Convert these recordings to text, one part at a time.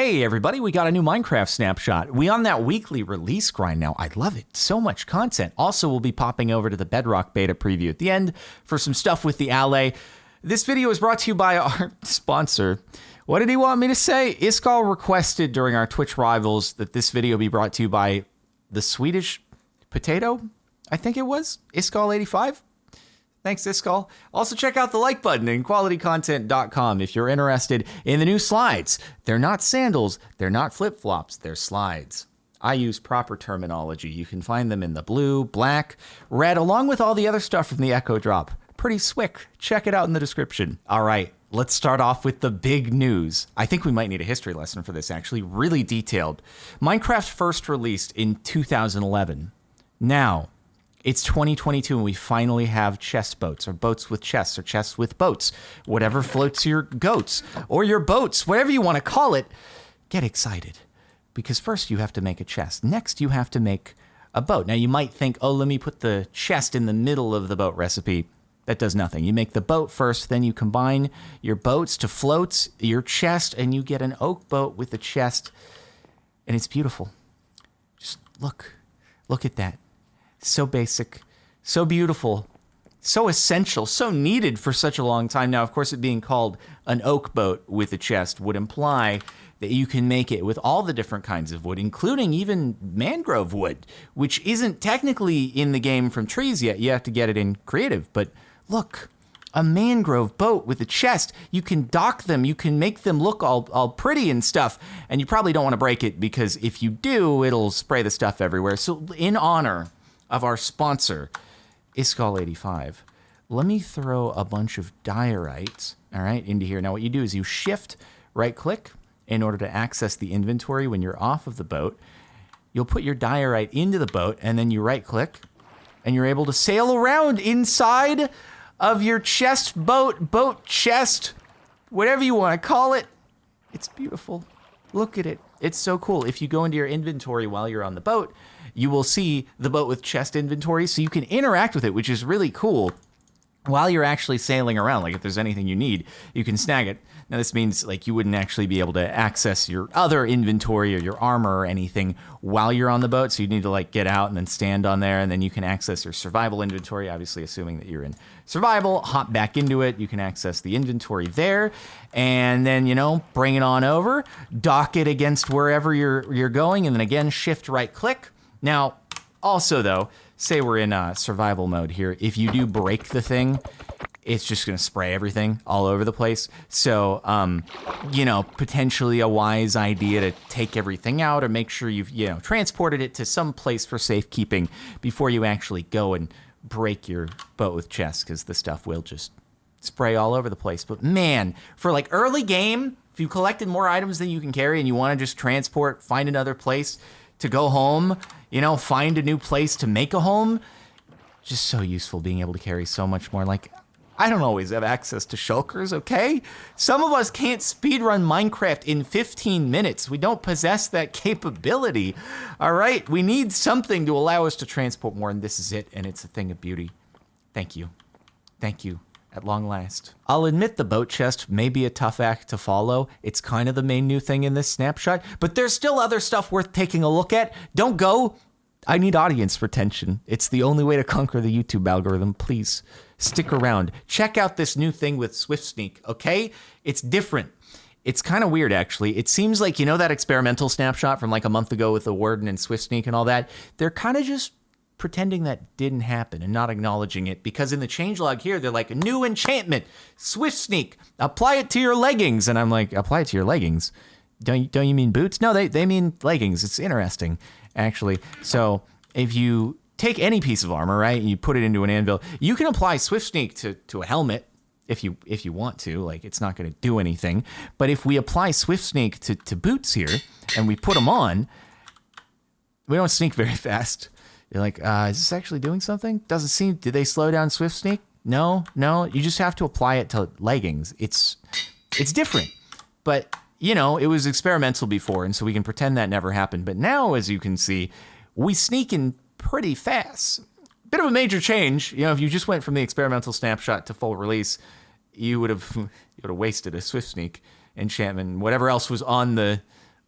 Hey everybody, we got a new Minecraft snapshot. We on that weekly release grind now. I love it. So much content. Also, we'll be popping over to the Bedrock beta preview at the end for some stuff with the Alley. This video is brought to you by our sponsor. What did he want me to say? Iskall requested during our Twitch Rivals that this video be brought to you by the Swedish Potato, I think it was, Iskall85. Thanks, Iskall. Also, check out the like button in qualitycontent.com if you're interested in the new slides. They're not sandals, they're not flip-flops, they're slides. I use proper terminology. You can find them in the blue, black, red, along with all the other stuff from the Echo Drop. Pretty swick. Check it out in the description. All right, let's start off with the big news. I think we might need a history lesson for this, actually. Really detailed. Minecraft first released in 2011. Now, it's 2022 and we finally have chest boats, or boats with chests, or chests with boats. Whatever floats your goats, or your boats, whatever you want to call it. Get excited. Because first you have to make a chest. Next you have to make a boat. Now you might think, oh, let me put the chest in the middle of the boat recipe. That does nothing. You make the boat first, then you combine your boats to floats, your chest, and you get an oak boat with a chest. And it's beautiful. Just look at that. So basic, so beautiful, so essential, so needed for such a long time. Now, of course, it being called an oak boat with a chest would imply that you can make it with all the different kinds of wood, including even mangrove wood, which isn't technically in the game from trees yet. You have to get it in creative. But look, a mangrove boat with a chest. You can dock them. You can make them look all pretty and stuff. And you probably don't want to break it, because if you do, it'll spray the stuff everywhere. So in honor of our sponsor, Iskall85, let me throw a bunch of diorites, all right, into here. Now what you do is you shift right-click in order to access the inventory when you're off of the boat. You'll put your diorite into the boat, and then you right-click, and you're able to sail around inside of your chest boat chest, whatever you want to call it. It's beautiful. Look at it. It's so cool. If you go into your inventory while you're on the boat, you will see the boat with chest inventory, so you can interact with it, which is really cool while you're actually sailing around. Like if there's anything you need, you can snag it. Now this means like you wouldn't actually be able to access your other inventory or your armor or anything while you're on the boat, so you need to like get out and then stand on there, and then you can access your survival inventory, obviously assuming that you're in survival. Hop back into it, you can access the inventory there, and then, you know, bring it on over, dock it against wherever you're going, and then again shift right click. Now, also though, say we're in survival mode here. If you do break the thing, it's just gonna spray everything all over the place. So, you know, potentially a wise idea to take everything out, or make sure you've, you know, transported it to some place for safekeeping before you actually go and break your boat with chests, because the stuff will just spray all over the place. But man, for like early game, if you collected more items than you can carry and you wanna just transport, find another place to go home, you know, find a new place to make a home, just so useful being able to carry so much more. Like, I don't always have access to shulkers, okay? Some of us can't speedrun Minecraft in 15 minutes. We don't possess that capability, all right? We need something to allow us to transport more, and this is it, and it's a thing of beauty. Thank you. Thank you. At long last. I'll admit the boat chest may be a tough act to follow. It's kind of the main new thing in this snapshot, but there's still other stuff worth taking a look at. Don't go. I need audience retention. It's the only way to conquer the YouTube algorithm. Please stick around. Check out this new thing with Swift Sneak, okay? It's different. It's kind of weird, actually. It seems like, you know, that experimental snapshot from like a month ago with the Warden and Swift Sneak and all that? They're kind of just pretending that didn't happen and not acknowledging it, because in the changelog here, they're like, new enchantment, Swift Sneak, apply it to your leggings. And I'm like, apply it to your leggings? Don't you mean boots? No, they mean leggings. It's interesting, actually. So if you take any piece of armor, right, and you put it into an anvil, you can apply Swift Sneak to a helmet if you want to. Like, it's not going to do anything. But if we apply Swift Sneak to boots here and we put them on, we don't sneak very fast. You're like, is this actually doing something? Doesn't seem. Did they slow down Swift Sneak? No. You just have to apply it to leggings. It's different. But, you know, it was experimental before, and so we can pretend that never happened. But now, as you can see, we sneak in pretty fast. Bit of a major change. You know, if you just went from the experimental snapshot to full release, you would have wasted a Swift Sneak enchantment, whatever else was on the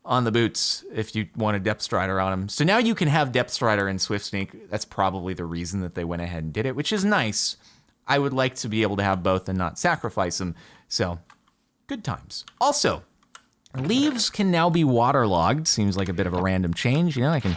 on the boots if you want a Depth Strider on them. So now you can have Depth Strider and Swift Sneak. That's probably the reason that they went ahead and did it, which is nice. I would like to be able to have both and not sacrifice them. So good times. Also, leaves can now be waterlogged. Seems like a bit of a random change. You know, I can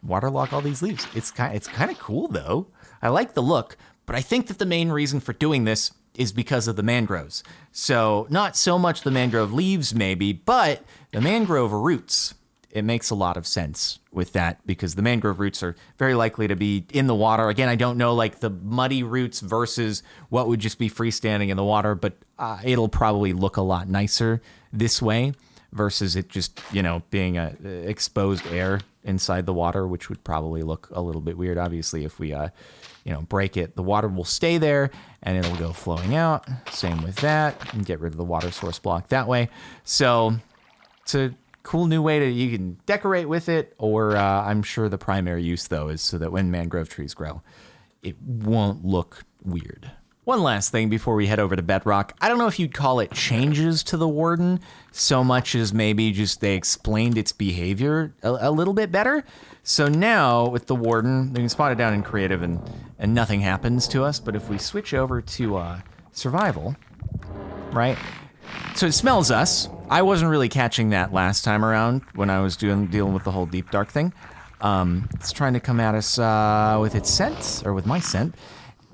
waterlog all these leaves. It's kind of cool though. I like the look, but I think that the main reason for doing this is because of the mangroves. So not so much the mangrove leaves maybe, but the mangrove roots. It makes a lot of sense with that because the mangrove roots are very likely to be in the water. Again, I don't know like the muddy roots versus what would just be freestanding in the water, but it'll probably look a lot nicer this way versus it just, being exposed air inside the water, which would probably look a little bit weird. Obviously, if we, break it, the water will stay there and it'll go flowing out. Same with that, and get rid of the water source block that way. So it's a cool new way you can decorate with it, or I'm sure the primary use though is so that when mangrove trees grow, it won't look weird. One last thing before we head over to Bedrock. I don't know if you'd call it changes to the Warden so much as maybe just they explained its behavior a little bit better. So now with the Warden, you can spot it down in creative and nothing happens to us. But if we switch over to survival, right? So it smells us. I wasn't really catching that last time around when I was dealing with the whole deep dark thing. It's trying to come at us with its scent, or with my scent.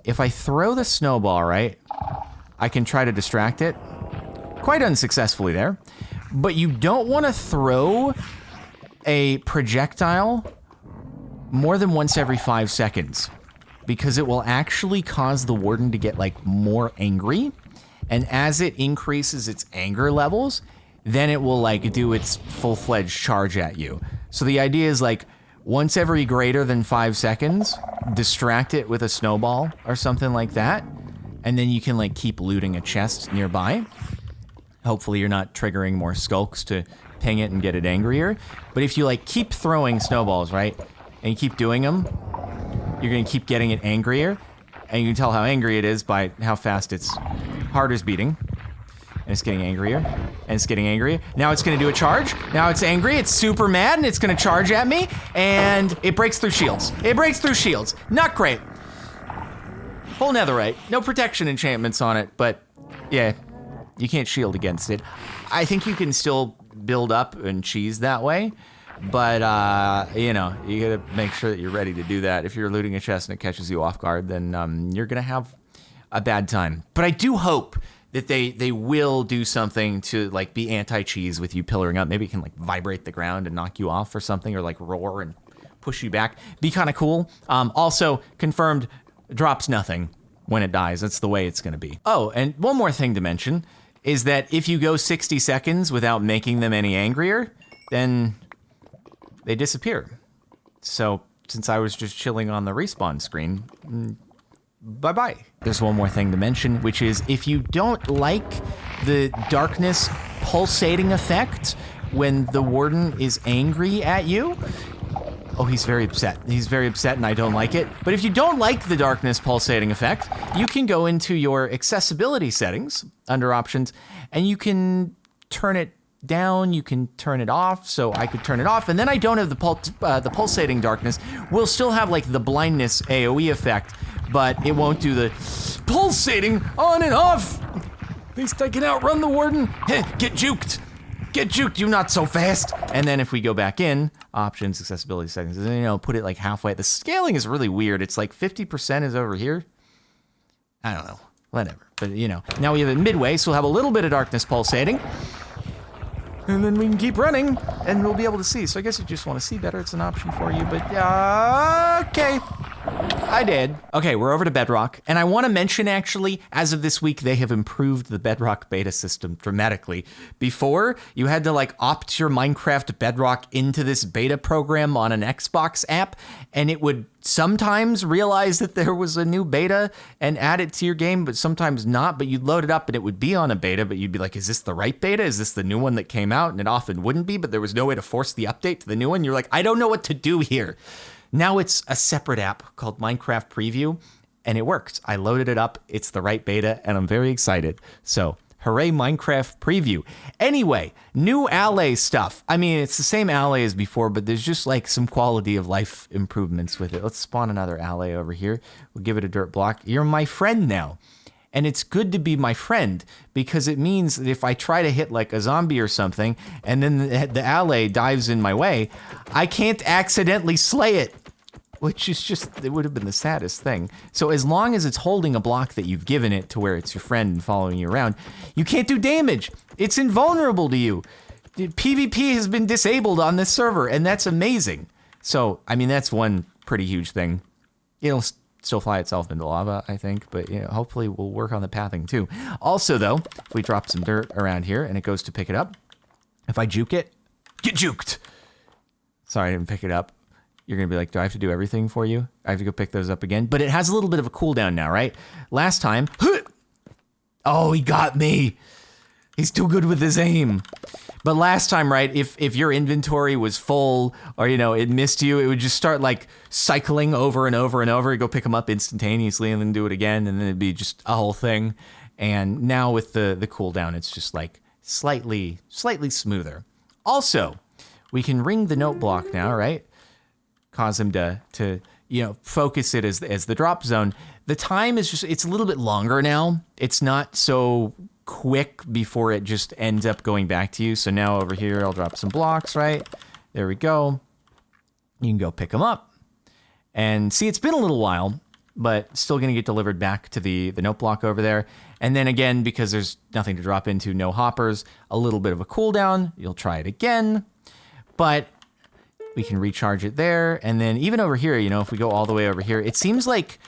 If I throw the snowball, right, I can try to distract it. Quite unsuccessfully there. But you don't want to throw a projectile more than once every 5 seconds because it will actually cause the Warden to get like more angry. And as it increases its anger levels, then it will like do its full-fledged charge at you. So the idea is like once every greater than 5 seconds, distract it with a snowball or something like that. And then you can like keep looting a chest nearby. Hopefully you're not triggering more skulks to ping it and get it angrier. But if you like keep throwing snowballs, right, and you keep doing them, you're gonna keep getting it angrier. And you can tell how angry it is by how fast its heart is beating. And it's getting angrier, and it's getting angrier. Now it's gonna do a charge. Now it's angry, it's super mad, and it's gonna charge at me, and it breaks through shields. It breaks through shields. Not great. Full netherite, no protection enchantments on it, but yeah, you can't shield against it. I think you can still build up and cheese that way, but you gotta make sure that you're ready to do that. If you're looting a chest and it catches you off guard, then you're gonna have a bad time. But I do hope that they will do something to like be anti-cheese with you pillaring up. Maybe it can like vibrate the ground and knock you off or something, or like roar and push you back. Be kind of cool. Also confirmed, drops nothing when it dies. That's the way it's gonna be. Oh, and one more thing to mention is that if you go 60 seconds without making them any angrier, then they disappear. So since I was just chilling on the respawn screen, bye-bye. There's one more thing to mention, which is if you don't like the darkness pulsating effect when the Warden is angry at you, oh, he's very upset. He's very upset and I don't like it. But if you don't like the darkness pulsating effect, you can go into your accessibility settings under options and you can turn it down, you can turn it off. So I could turn it off and then I don't have the pulsating darkness. We'll still have like the blindness AoE effect, but it won't do the pulsating on and off. At least I can outrun the Warden. Get juked. Get juked, you not so fast. And then if we go back in, options, accessibility settings, put it like halfway. The scaling is really weird. It's like 50% is over here. I don't know, whatever. But now we have it midway, so we'll have a little bit of darkness pulsating. And then we can keep running and we'll be able to see. So I guess if you just want to see better, it's an option for you, but okay. I did. Okay, we're over to Bedrock, and I want to mention, actually, as of this week, they have improved the Bedrock beta system dramatically. Before, you had to, opt your Minecraft Bedrock into this beta program on an Xbox app, and it would sometimes realize that there was a new beta and add it to your game, but sometimes not. But you'd load it up, and it would be on a beta, but you'd be like, is this the right beta? Is this the new one that came out? And it often wouldn't be, but there was no way to force the update to the new one. You're like, I don't know what to do here. Now it's a separate app called Minecraft Preview, and it works. I loaded it up, it's the right beta, and I'm very excited. So Hooray Minecraft preview. Anyway, new alley stuff. I mean, it's the same alley as before, but there's just like some quality of life improvements with it. Let's spawn another alley over here. We'll give it a dirt block. You're my friend now. And it's good to be my friend because it means that if I try to hit like a zombie or something and then the alley dives in my way, I can't accidentally slay it. Which is just, it would have been the saddest thing. So as long as it's holding a block that you've given it to where it's your friend and following you around, you can't do damage. It's invulnerable to you. PvP has been disabled on this server, and that's amazing. So, I mean, that's one pretty huge thing. It'll still fly itself into lava, I think, but you know, hopefully we'll work on the pathing too. Also though, if we drop some dirt around here and it goes to pick it up, if I juke it, get juked. Sorry, I didn't pick it up. You're going to be like, do I have to do everything for you? I have to go pick those up again. But it has a little bit of a cooldown now, right? Last time, oh, he got me. He's too good with his aim. But last time, right, if your inventory was full or, you know, it missed you, it would just start like cycling over and over and over. You go pick them up instantaneously and then do it again. And then it'd be just a whole thing. And now with the cooldown, it's just like slightly smoother. Also, we can ring the note block now, right? Cause him to you know, focus it as the drop zone. The time is just, it's a little bit longer now. It's not so quick before it just ends up going back to you. So now over here, I'll drop some blocks, right? There we go. You can go pick them up. And see, it's been a little while, but still going to get delivered back to the note block over there. And then again, because there's nothing to drop into, no hoppers, a little bit of a cooldown. You'll try it again. But we can recharge it there. And then even over here, you know, if we go all the way over here, it seems like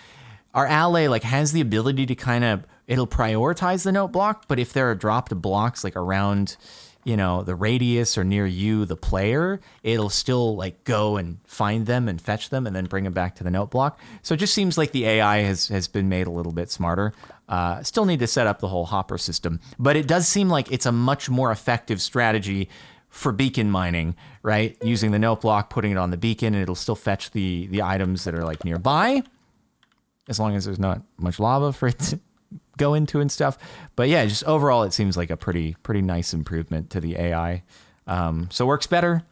our alley like has the ability to kind of, it'll prioritize the note block. But if there are dropped blocks like around, you know, the radius or near you, the player, it'll still like go and find them and fetch them and then bring them back to the note block. So it just seems like the AI has been made a little bit smarter. Still need to set up the whole hopper system, but it does seem like it's a much more effective strategy for beacon mining, right? Using the note block, putting it on the beacon, and it'll still fetch the items that are like nearby, as long as there's not much lava for it to go into and stuff. But yeah, just overall, it seems like a pretty nice improvement to the AI. So it works better,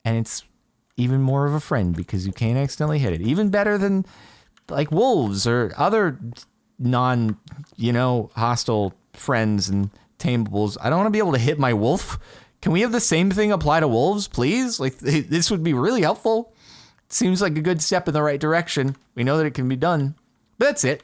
and it's even more of a friend because you can't accidentally hit it. Even better than like wolves or other non, you know, hostile friends and tamables. I don't want to be able to hit my wolf. Can we have the same thing apply to wolves, please? Like, this would be really helpful. It seems like a good step in the right direction. We know that it can be done. But that's it.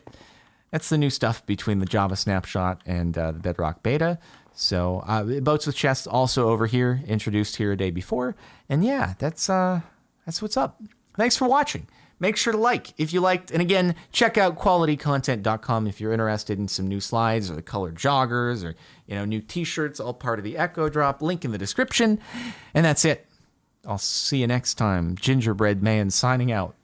That's the new stuff between the Java snapshot and the Bedrock beta. So boats with chests also over here, introduced here a day before. And yeah, that's what's up. Thanks for watching. Make sure to like if you liked. And again, check out qualitycontent.com if you're interested in some new slides or the colored joggers or, you know, new t-shirts, all part of the Echo Drop. Link in the description. And that's it. I'll see you next time. Gingerbread Man signing out.